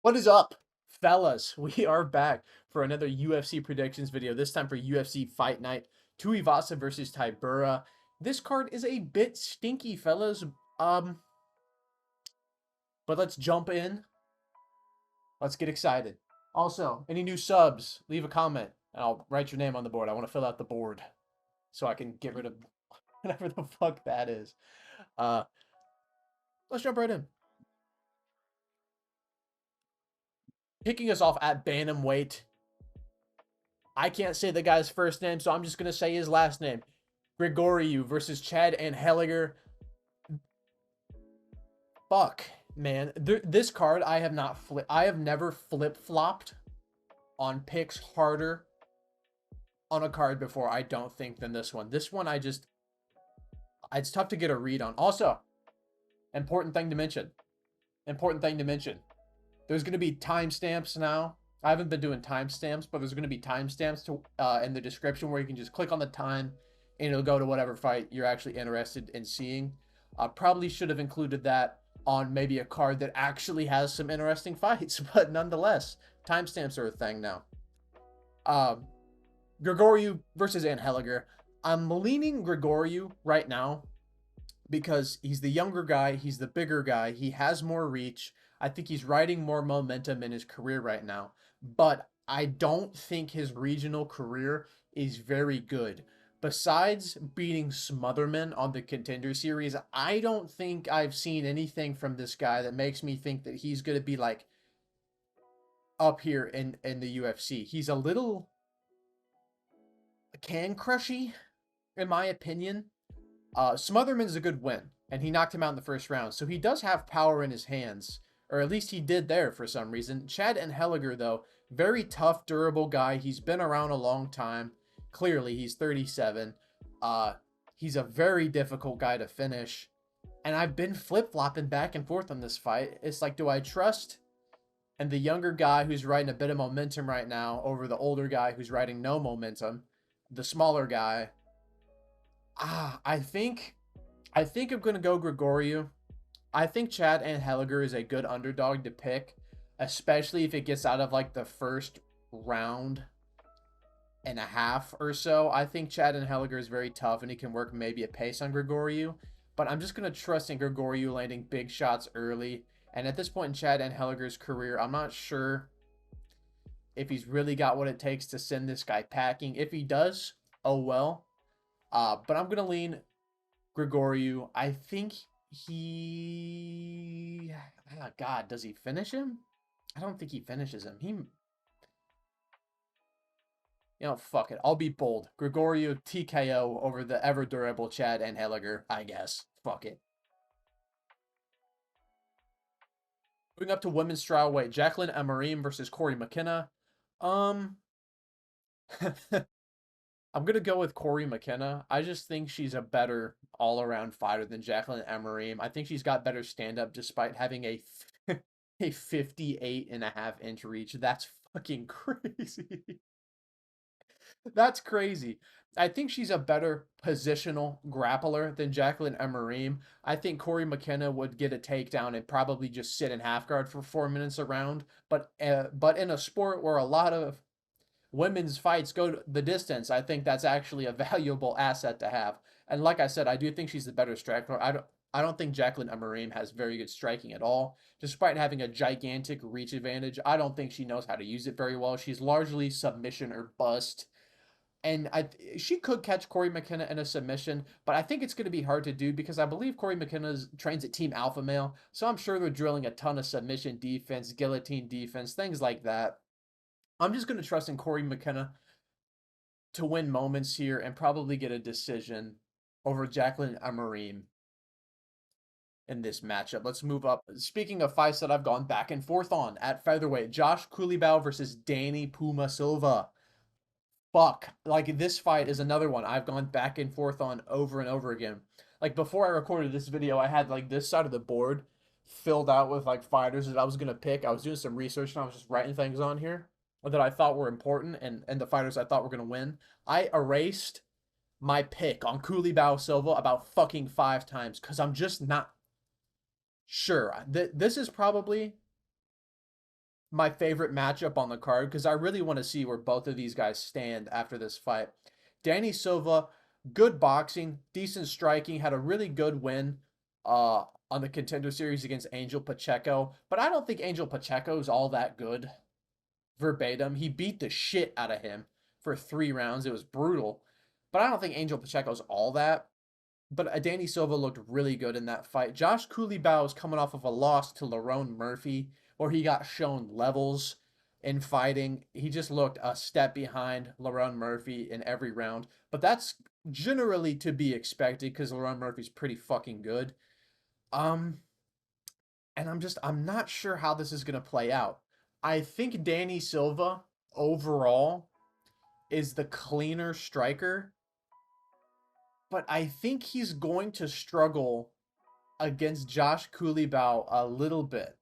What is up, fellas? We are back for another UFC predictions video, this time for UFC Fight Night. Tuivasa versus Tybura. This card is a bit stinky, fellas. But let's jump in. Let's get excited. Also, any new subs, leave a comment, and I'll write your name on the board. I want to fill out the board so I can get rid of whatever the fuck that is. Uh, let's jump right in. Kicking us off at bantamweight. I can't say the guy's first name, so I'm just gonna say his last name. Grigoriou versus Chad Anheliger. Fuck, man. This card I have not I have never flip-flopped on picks harder on a card before, I don't think, than this one. This one it's tough to get a read on. Also, important thing to mention. Important thing to mention. There's going to be timestamps now. I haven't been doing timestamps, but there's going to be timestamps to in the description where you can just click on the time and it'll go to whatever fight you're actually interested in seeing. Probably should have included that on maybe a card that actually has some interesting fights, but nonetheless, timestamps are a thing now. Grigoriou versus Anheliger. I'm leaning Grigoriou right now because he's the younger guy, he's the bigger guy, he has more reach. I think he's riding more momentum in his career right now, but I don't think his regional career is very good. Besides beating Smotherman on the Contender Series, I don't think I've seen anything from this guy that makes me think that he's going to be like up here in the UFC. He's a little can crushy, in my opinion. Smotherman's a good win, and he knocked him out in the first round, so he does have power in his hands, or at least he did there for some reason. Chad Anheliger, though, very tough, durable guy. He's been around a long time. Clearly, he's 37. He's a very difficult guy to finish, and I've been flip-flopping back and forth on this fight. It's like, do I trust and the younger guy who's riding a bit of momentum right now over the older guy who's riding no momentum, the smaller guy? I think I'm gonna go Grigoriou. I think Chad Anheliger is a good underdog to pick, especially if it gets out of like the first round and a half or so. I think Chad Anheliger is very tough and he can work maybe a pace on Grigoriou, but I'm just gonna trust in Grigoriou landing big shots early. And at this point in Chad Anheliger's career, I'm not sure if he's really got what it takes to send this guy packing. If he does, oh well. But I'm gonna lean Grigoriou. I think he. Oh God, does he finish him? I don't think he finishes him. Fuck it. I'll be bold. Grigoriou TKO over the ever durable Chad Anheliger, I guess. Fuck it. Moving up to women's strawweight, Jacqueline Amorim versus Cory McKenna. Um, I'm gonna go with Cory McKenna. I just think she's a better all-around fighter than Jacqueline Amorim. I think she's got better stand-up despite having a 58.5-inch reach. That's fucking crazy. That's crazy. I think she's a better positional grappler than Jacqueline Amorim. I think Cory McKenna would get a takedown and probably just sit in half guard for 4 minutes around. But in a sport where a lot of women's fights go the distance, I think that's actually a valuable asset to have. And like I said, I do think she's the better striker. I don't think Jacqueline Amorim has very good striking at all. Despite having a gigantic reach advantage, I don't think she knows how to use it very well. She's largely submission or bust. And she could catch Cory McKenna in a submission, but I think it's going to be hard to do because I believe Cory McKenna trains at Team Alpha Male, so I'm sure they're drilling a ton of submission defense, guillotine defense, things like that. I'm just going to trust in Cory McKenna to win moments here and probably get a decision over Jacqueline Amorim in this matchup. Let's move up. Speaking of fights that I've gone back and forth on at featherweight, Josh Culibao versus Danny Puma Silva. Fuck. Like, this fight is another one I've gone back and forth on over and over again. Like, before I recorded this video, I had, like, this side of the board filled out with, like, fighters that I was going to pick. I was doing some research, and I was just writing things on here that I thought were important and the fighters I thought were going to win. I erased my pick on Culibao Silva about fucking 5 times because I'm just not sure. This is probably my favorite matchup on the card because I really want to see where both of these guys stand after this fight. Danny Silva, good boxing, decent striking, had a really good win on the Contender Series against Angel Pacheco, but I don't think Angel Pacheco is all that good. Verbatim, he beat the shit out of him for 3 rounds. It was brutal, but I don't think Angel Pacheco's all that. But Danny Silva looked really good in that fight. Josh Culibao is coming off of a loss to Lerone Murphy, where he got shown levels in fighting. He just looked a step behind Lerone Murphy in every round. But that's generally to be expected because Lerone Murphy's pretty fucking good. Um, and I'm not sure how this is gonna play out. I think Danny Silva overall is the cleaner striker, but I think he's going to struggle against Josh Culibao a little bit.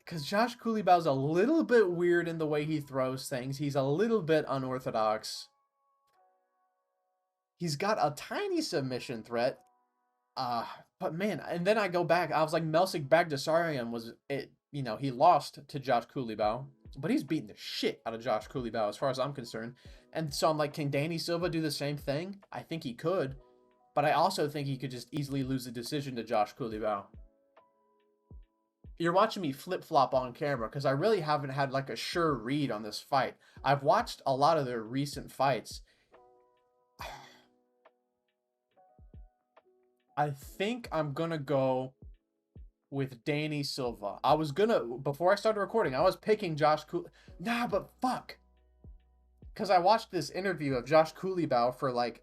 Because Josh Coulibao's a little bit weird in the way he throws things. He's a little bit unorthodox. He's got a tiny submission threat. But man, and then I go back. I was like, Melsik Bagdasaryan was it. You know, he lost to Josh Culibao, but he's beating the shit out of Josh Culibao as far as I'm concerned. And so I'm like, can Danny Silva do the same thing? I think he could, but I also think he could just easily lose the decision to Josh Culibao. You're watching me flip-flop on camera because I really haven't had like a sure read on this fight. I've watched a lot of their recent fights. I think I'm gonna go with Danny Silva. I was gonna, before I started recording, I was picking Josh Nah, but fuck. Because I watched this interview of Josh Culibao for like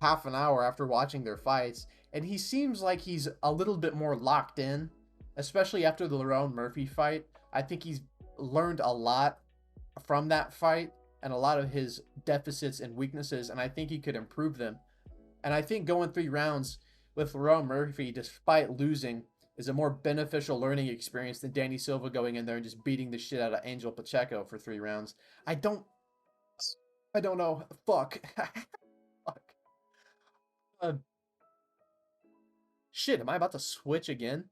half an hour after watching their fights, and he seems like he's a little bit more locked in, especially after the Lerone Murphy fight. I think he's learned a lot from that fight and a lot of his deficits and weaknesses, and I think he could improve them. And I think going 3 rounds with Lerone Murphy, despite losing, is a more beneficial learning experience than Danny Silva going in there and just beating the shit out of Angel Pacheco for 3 rounds. I don't know. Fuck. Fuck. Shit, am I about to switch again?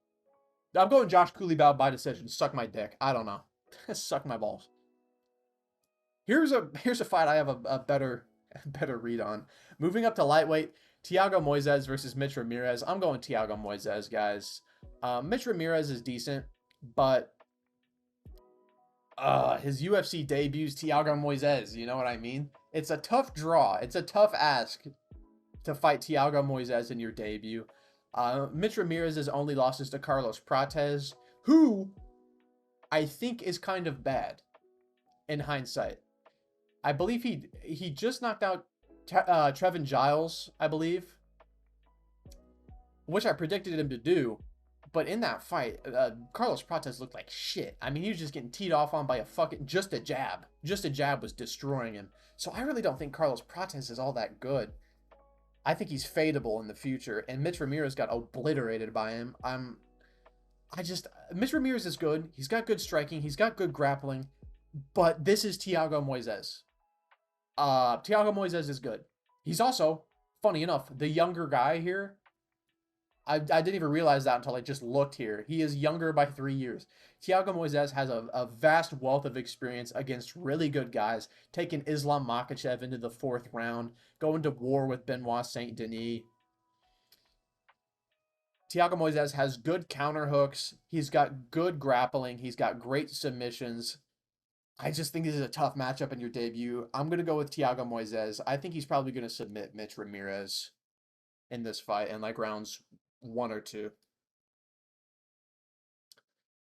I'm going Josh Culibao by decision. Suck my dick. I don't know. Suck my balls. Here's a fight I have a better read on. Moving up to lightweight, Thiago Moises versus Mitch Ramirez. I'm going Thiago Moises, guys. Mitch Ramirez is decent, but his UFC debuts Thiago Moises. You know what I mean? It's a tough draw. It's a tough ask to fight Thiago Moises in your debut. Mitch Ramirez's only losses to Carlos Prates, who I think is kind of bad in hindsight. I believe he just knocked out Trevin Giles, I believe, which I predicted him to do. But in that fight, Carlos Prates looked like shit. I mean, he was just getting teed off on by a fucking just a jab. Just a jab was destroying him. So I really don't think Carlos Prates is all that good. I think he's fadeable in the future, and Mitch Ramirez got obliterated by him. Mitch Ramirez is good. He's got good striking. He's got good grappling, but this is Thiago Moises. Thiago Moises is good. He's also, funny enough, the younger guy here. I didn't even realize that until I just looked here. He is younger by 3 years. Thiago Moises has a vast wealth of experience against really good guys, taking Islam Makhachev into the 4th round, going to war with Benoit Saint-Denis. Thiago Moises has good counter hooks. He's got good grappling. He's got great submissions. I just think this is a tough matchup in your debut. I'm going to go with Thiago Moises. I think he's probably going to submit Mitch Ramirez in this fight in like rounds 1 or 2.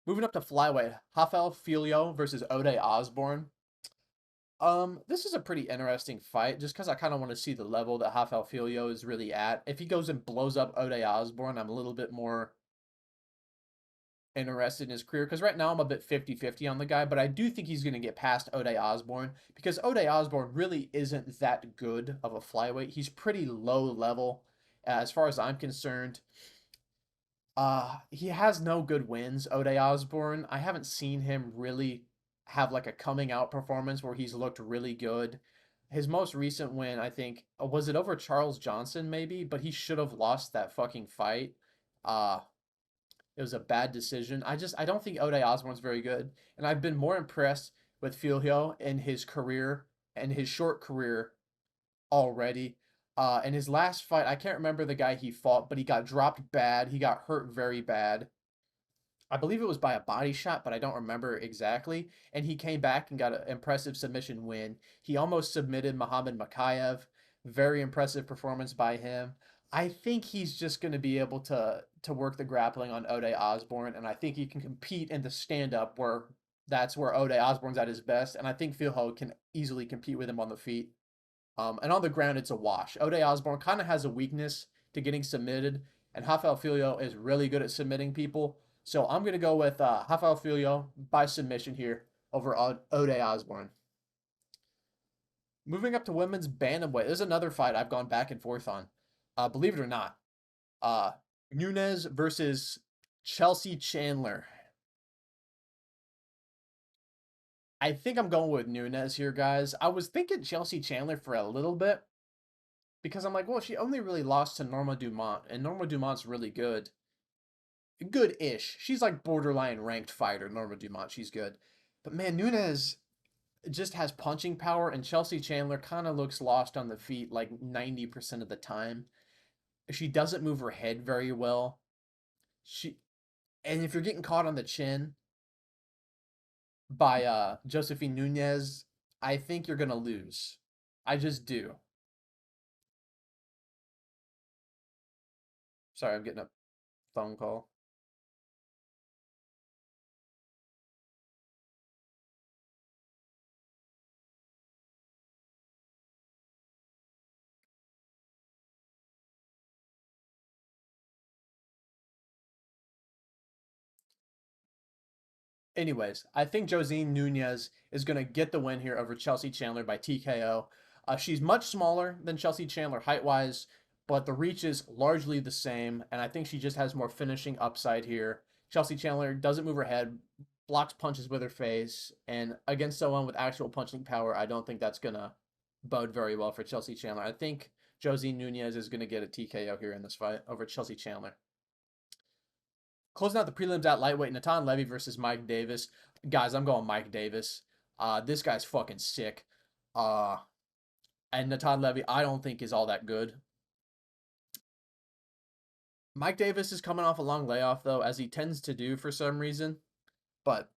Moving up to flyweight, Rafael Filho versus Ode Osborne. This is a pretty interesting fight just because I kind of want to see the level that Rafael Filho is really at. If he goes and blows up Ode Osborne, I'm a little bit more interested in his career because right now I'm a bit 50-50 on the guy, but I do think he's going to get past Ode Osborne because Ode Osborne really isn't that good of a flyweight. He's pretty low level as far as I'm concerned. He has no good wins, Ode Osborne. I haven't seen him really have like a coming out performance where he's looked really good. His most recent win, I think, was it over Charles Johnson maybe, but he should have lost that fucking fight. It was a bad decision. I don't think Ode Osborne's very good, and I've been more impressed with Filho in his career and his short career already. In his last fight, I can't remember the guy he fought, but he got dropped bad. He got hurt very bad. I believe it was by a body shot, but I don't remember exactly. And he came back and got an impressive submission win. He almost submitted Muhammad Makayev. Very impressive performance by him. I think he's just going to be able to work the grappling on Ode Osborne, and I think he can compete in the stand up where that's where Ode Osborne's at his best, and I think Filho can easily compete with him on the feet. And on the ground, it's a wash. Ode Osborne kind of has a weakness to getting submitted, and Rafael Filho is really good at submitting people. So I'm going to go with Rafael Filho by submission here over Ode Osborne. Moving up to women's bantamweight, there's another fight I've gone back and forth on. Believe it or not, Nunes versus Chelsea Chandler. I think I'm going with Nunes here, guys. I was thinking Chelsea Chandler for a little bit because I'm like, well, she only really lost to Norma Dumont, and Norma Dumont's really good. Good-ish. She's like borderline ranked fighter, Norma Dumont. She's good. But man, Nunes just has punching power, and Chelsea Chandler kind of looks lost on the feet like 90% of the time. She doesn't move her head very well. And if you're getting caught on the chin by Josephine Nunes, I think you're gonna lose. I just do. Sorry, I'm getting a phone call. Anyways, I think Josine Nunes is going to get the win here over Chelsea Chandler by TKO. She's much smaller than Chelsea Chandler height-wise, but the reach is largely the same, and I think she just has more finishing upside here. Chelsea Chandler doesn't move her head, blocks punches with her face, and against someone with actual punching power, I don't think that's going to bode very well for Chelsea Chandler. I think Josine Nunes is going to get a TKO here in this fight over Chelsea Chandler. Closing out the prelims at lightweight, Natan Levy versus Mike Davis. Guys, I'm going Mike Davis. This guy's fucking sick. And Natan Levy, I don't think is all that good. Mike Davis is coming off a long layoff, though, as he tends to do for some reason. But,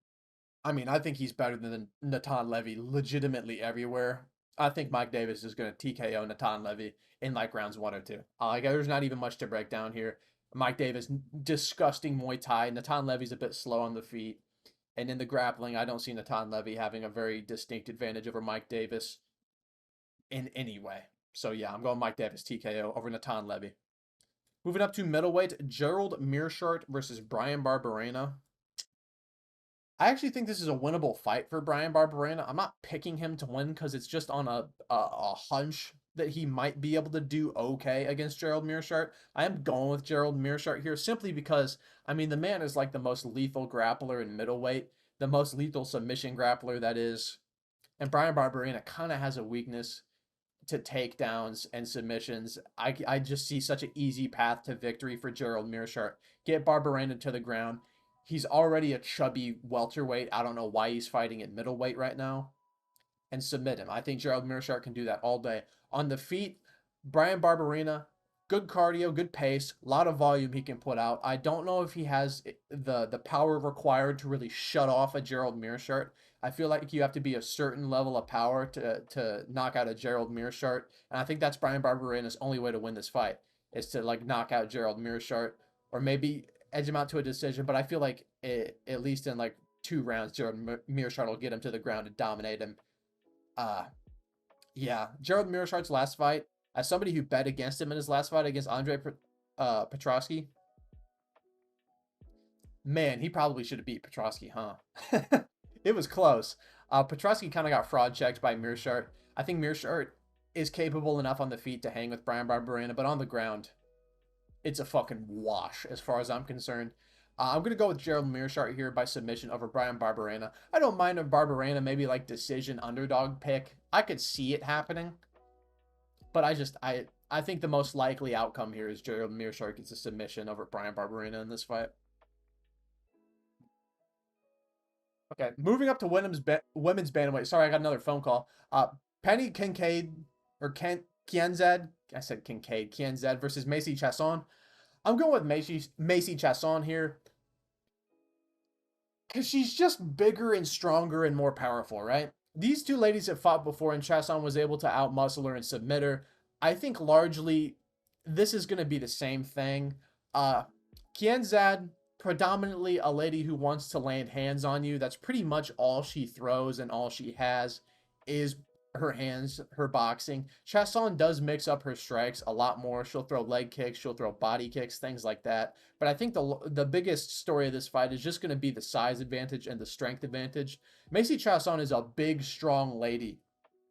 I mean, I think he's better than Natan Levy legitimately everywhere. I think Mike Davis is going to TKO Natan Levy in like rounds 1 or 2. Like, there's not even much to break down here. Mike Davis, disgusting Muay Thai. Natan Levy's a bit slow on the feet. And in the grappling, I don't see Natan Levy having a very distinct advantage over Mike Davis in any way. So yeah, I'm going Mike Davis TKO over Natan Levy. Moving up to middleweight, Gerald Meerschaert versus Bryan Barberena. I actually think this is a winnable fight for Bryan Barberena. I'm not picking him to win because it's just on a hunch that he might be able to do okay against Gerald Meerschaert. I am going with Gerald Meerschaert here simply because, I mean, the man is like the most lethal grappler in middleweight, the most lethal submission grappler, that is. And Bryan Barberena kind of has a weakness to takedowns and submissions. I just see such an easy path to victory for Gerald Meerschaert. Get Barberena to the ground. He's already a chubby welterweight. I don't know why he's fighting at middleweight right now. And submit him. I think Gerald Meerschaert can do that all day. On the feet, Bryan Barberena, good cardio, good pace, a lot of volume he can put out. I don't know if he has the power required to really shut off a Gerald Meerschaert. I feel like you have to be a certain level of power to knock out a Gerald Meerschaert. And I think that's Bryan Barberena's only way to win this fight, is to like knock out Gerald Meerschaert or maybe edge him out to a decision. But I feel like at least in like 2 rounds, Gerald Meerschaert will get him to the ground and dominate him. Yeah, Gerald Meerschaert's last fight, as somebody who bet against him in his last fight against Andre Petroski, man, he probably should have beat Petroski, huh? It was close. Petroski kind of got fraud checked by Meerschaert. I think Meerschaert is capable enough on the feet to hang with Bryan Barberena, but on the ground, it's a fucking wash as far as I'm concerned. I'm going to go with Gerald Meerschaert here by submission over Bryan Barberena. I don't mind if Barberena maybe like decision underdog pick. I could see it happening. But I think the most likely outcome here is Gerald Meerschaert gets a submission over Bryan Barberena in this fight. Okay, moving up to women's bantamweight. Sorry, I got another phone call. Penny Kincaid or Kianzad. I said Kincaid. Kianzad versus Macy Chiasson. I'm going with Macy Chiasson here because she's just bigger and stronger and more powerful, right? These two ladies have fought before, and Chiasson was able to outmuscle her and submit her. I think largely this is going to be the same thing. Kianzad, predominantly a lady who wants to land hands on you. That's pretty much all she throws and all she has is her hands, her boxing. Chiasson does mix up her strikes a lot more. She'll throw leg kicks, she'll throw body kicks, things like that. But I think the biggest story of this fight is just going to be the size advantage and the strength advantage. Macy Chiasson is a big, strong lady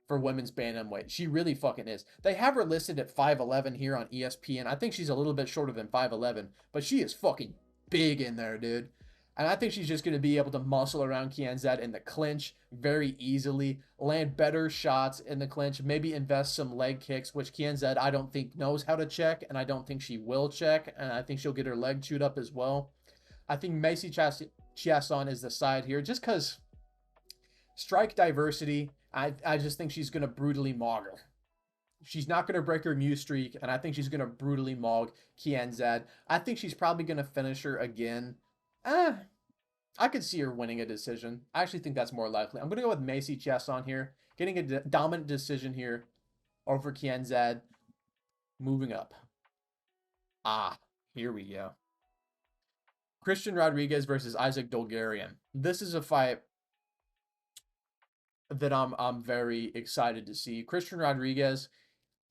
for women's bantamweight. She really fucking is. They have her listed at 5'11 here on ESPN. I think she's a little bit shorter than 5'11, but she is fucking big in there, dude. And I think she's just going to be able to muscle around Kianzad in the clinch very easily, land better shots in the clinch, maybe invest some leg kicks, which Kianzad I don't think knows how to check, and I don't think she will check, and I think she'll get her leg chewed up as well. I think Macy Chiasson is the side here, just because strike diversity, I just think she's going to brutally maug her. She's not going to break her new streak, and I think she's going to brutally maug Kianzad. I think she's probably going to finish her again. I could see her winning a decision. I actually think that's more likely. I'm going to go with Macy Chiasson here, getting a dominant decision here over Kianzad. Moving up. Here we go. Christian Rodriguez versus Isaac Dulgarian. This is a fight that I'm very excited to see. Christian Rodriguez,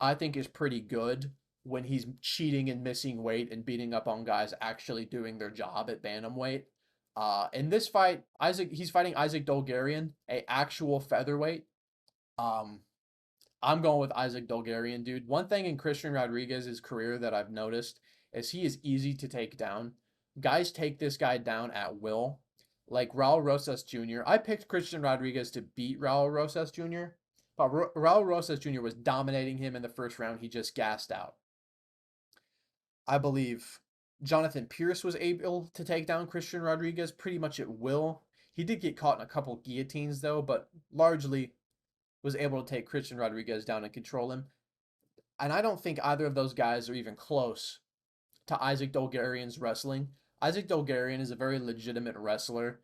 I think, is pretty good when he's cheating and missing weight and beating up on guys actually doing their job at bantamweight. In this fight, he's fighting Isaac Dulgarian, a actual featherweight. I'm going with Isaac Dulgarian, dude. One thing in Christian Rodriguez's career that I've noticed is he is easy to take down. Guys take this guy down at will, like Raul Rosas Jr. I picked Christian Rodriguez to beat Raul Rosas Jr., but Raul Rosas Jr. was dominating him in the first round. He just gassed out. I believe Jonathan Pierce was able to take down Christian Rodriguez pretty much at will. He did get caught in a couple guillotines, though, but largely was able to take Christian Rodriguez down and control him. And I don't think either of those guys are even close to Isaac Dulgarian's wrestling. Isaac Dulgarian is a very legitimate wrestler.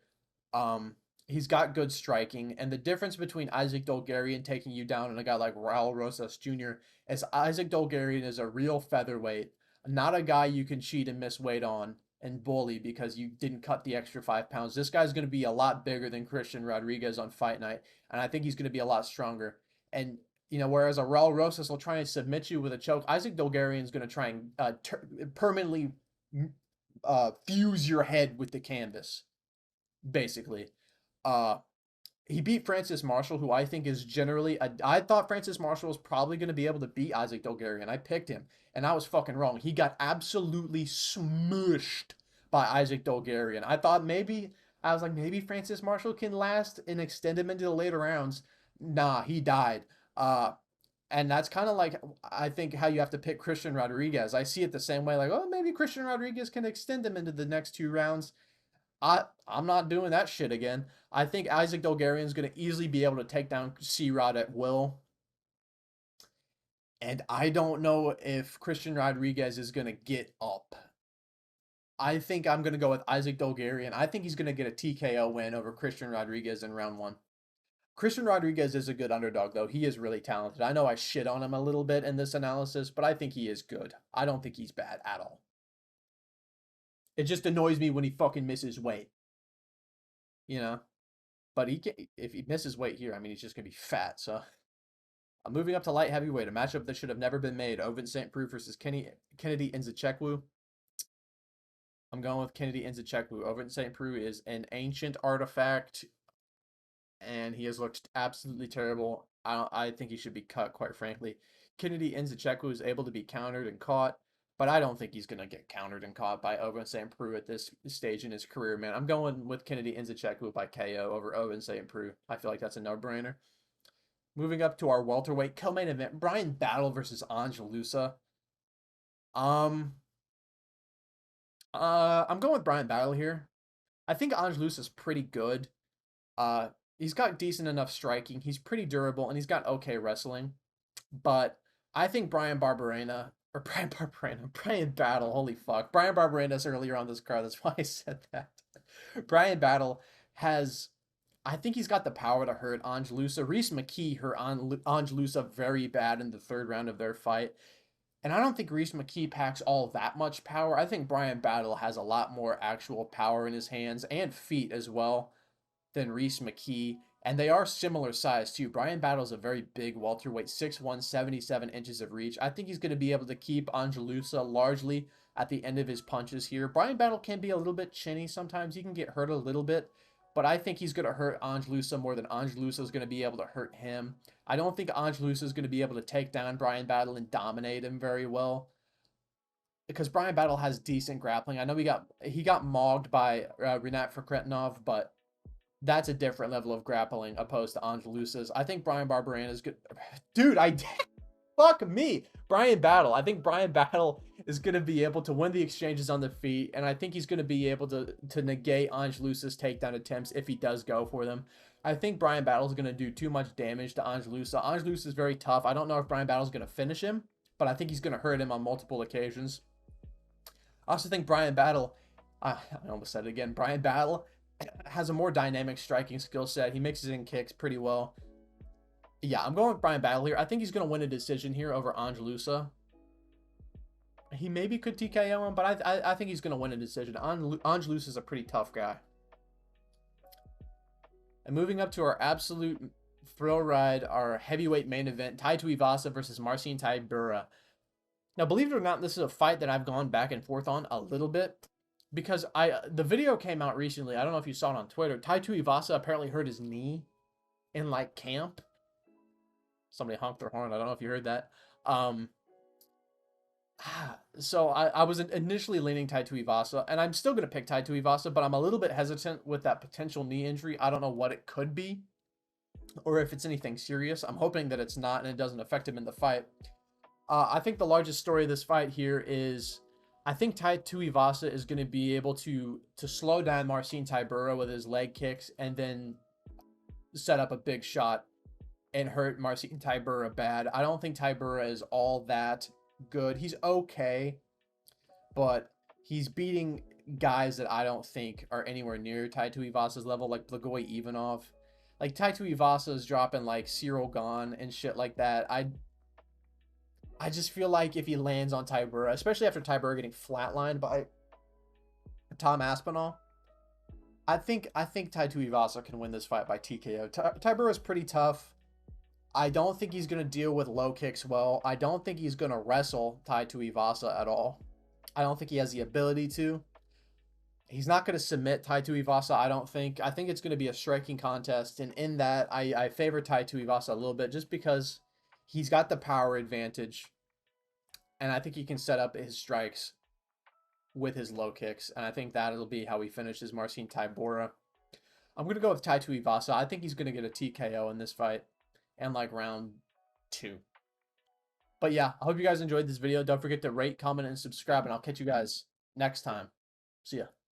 He's got good striking, and the difference between Isaac Dulgarian taking you down and a guy like Raul Rosas Jr. is Isaac Dulgarian is a real featherweight, not a guy you can cheat and miss weight on and bully because you didn't cut the extra 5 pounds. This guy's going to be a lot bigger than Christian Rodriguez on fight night, and I think he's going to be a lot stronger. And whereas a Raul Rosas will try and submit you with a choke, Isaac Dulgarian is going to try and permanently fuse your head with the canvas, basically. He beat Francis Marshall, who I think is generally I thought Francis Marshall was probably going to be able to beat Isaac Dulgarian. I picked him, and I was fucking wrong. He got absolutely smushed by Isaac Dulgarian. I was like, maybe Francis Marshall can last and extend him into the later rounds. Nah, he died. And that's kind of like, I think, how you have to pick Christian Rodriguez. I see it the same way, like, oh, maybe Christian Rodriguez can extend him into the next 2 rounds. I'm not doing that shit again. I think Isaac Dulgarian is going to easily be able to take down C-Rod at will. And I don't know if Christian Rodriguez is going to get up. I think I'm going to go with Isaac Dulgarian. I think he's going to get a TKO win over Christian Rodriguez in round 1. Christian Rodriguez is a good underdog, though. He is really talented. I know I shit on him a little bit in this analysis, but I think he is good. I don't think he's bad at all. It just annoys me when he fucking misses weight. But if he misses weight here, I mean, he's just going to be fat, so. I'm moving up to light heavyweight, a matchup that should have never been made. Ovince St. Preux versus Kennedy Nzechukwu. I'm going with Kennedy Nzechukwu. Ovince St. Preux is an ancient artifact, and he has looked absolutely terrible. I think he should be cut, quite frankly. Kennedy Nzechukwu is able to be countered and caught, but I don't think he's going to get countered and caught by Ovince St. Preux at this stage in his career, man. I'm going with Kennedy Nzechukwu by KO over Ovince St. Preux. I feel like that's a no-brainer. Moving up to our welterweight co-main event, Bryan Battle versus Loosa. I'm going with Bryan Battle here. I think Loosa is pretty good. Uh, he's got decent enough striking. He's pretty durable, and he's got okay wrestling. But I think Brian Barberena or Brian Barberena, Brian Battle, holy fuck, Brian Barberena's earlier on this card. That's why I said that. Brian Battle has, I think he's got the power to hurt Ange Loosa. Reese McKee hurt Ange Loosa very bad in the third round of their fight. And I don't think Reese McKee packs all that much power. I think Brian Battle has a lot more actual power in his hands and feet as well than Reese McKee. And they are similar size too. Brian Battle's a very big welterweight, 6'1", 77 inches of reach. I think he's going to be able to keep Ange Loosa largely at the end of his punches here. Brian Battle can be a little bit chinny sometimes. He can get hurt a little bit. But I think he's going to hurt Ange Loosa more than Ange Loosa is going to be able to hurt him. I don't think Ange Loosa is going to be able to take down Brian Battle and dominate him very well, because Brian Battle has decent grappling. I know he got mogged by Rinat Fakretnov, but that's a different level of grappling opposed to Ange Loosa's. I think Brian Barberena is good. Dude, fuck me. Brian Battle. I think Brian Battle is going to be able to win the exchanges on the feet, and I think he's going to be able to negate Ange Loosa's takedown attempts if he does go for them. I think Brian Battle is going to do too much damage to Ange Loosa. Ange Loosa is very tough. I don't know if Brian Battle is going to finish him, but I think he's going to hurt him on multiple occasions. I also think Brian Battle, I almost said it again, Brian Battle has a more dynamic striking skill set. He mixes in kicks pretty well. Yeah, I'm going with Brian Battle here. I think he's going to win a decision here over Ange Loosa. He maybe could TKO him, but I think he's going to win a decision. Ange Loosa is a pretty tough guy. And moving up to our absolute thrill ride, our heavyweight main event, Tai Tuivasa versus Meerschaert Tybura. Now, believe it or not, this is a fight that I've gone back and forth on a little bit, because the video came out recently. I don't know if you saw it on Twitter. Tai Tuivasa apparently hurt his knee in like camp. Somebody honked their horn. I don't know if you heard that. So I was initially leaning Tai Tuivasa, and I'm still going to pick Tai Tuivasa, but I'm a little bit hesitant with that potential knee injury. I don't know what it could be, or if it's anything serious. I'm hoping that it's not and it doesn't affect him in the fight. I think the largest story of this fight here is, I think Tai Tuivasa is going to be able to slow down Meerschaert Tybura with his leg kicks and then set up a big shot and hurt Meerschaert Tybura bad. I don't think Tybura is all that good. He's okay, but he's beating guys that I don't think are anywhere near Tai Tuivasa's level, like Blagoy Ivanov. Like, Tai Tuivasa is dropping like Cyril Gane and shit like that. I just feel like if he lands on Tybura, especially after Tybura getting flatlined by Tom Aspinall, I think Tai Tuivasa can win this fight by TKO. Tybura is pretty tough. I don't think he's going to deal with low kicks well. I don't think he's going to wrestle Tai Tuivasa at all. I don't think he has the ability to. He's not going to submit Tai Tuivasa, I don't think. I think it's going to be a striking contest, and in that, I favor Tai Tuivasa a little bit just because he's got the power advantage, and I think he can set up his strikes with his low kicks, and I think that'll be how he finishes Meerschaert Tybura. I'm going to go with Tai Tuivasa. I think he's going to get a TKO in this fight, and like round 2. But yeah, I hope you guys enjoyed this video. Don't forget to rate, comment, and subscribe, and I'll catch you guys next time. See ya.